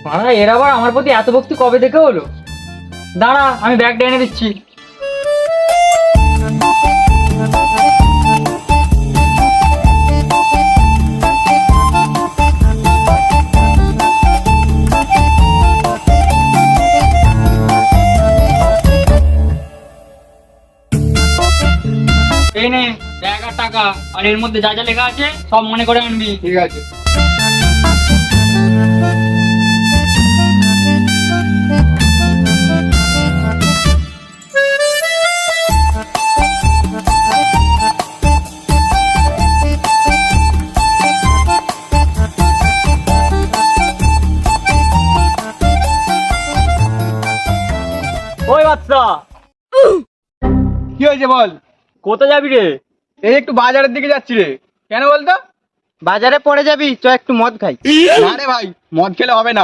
মারা এর আবার আমার প্রতি এত ভক্তি কবে থেকে হলো? দাঁড়া, আমি ব্যাগটা এনে দিচ্ছি। এই নে ব্যাগ আর টাকা, আর এর মধ্যে যা যা লেখা আছে সব মনে করে আনবি। ঠিক আছে। ওই বাচ্চা, কি হয়েছে বল? কোথায় যাবি রে? এই একটু বাজারের দিকে যাচ্ছি রে। কেন বলতো? বাজারে পড়ে যাবি, চ একটু মদ খাই। না রে ভাই, মদ খেলে হবে না।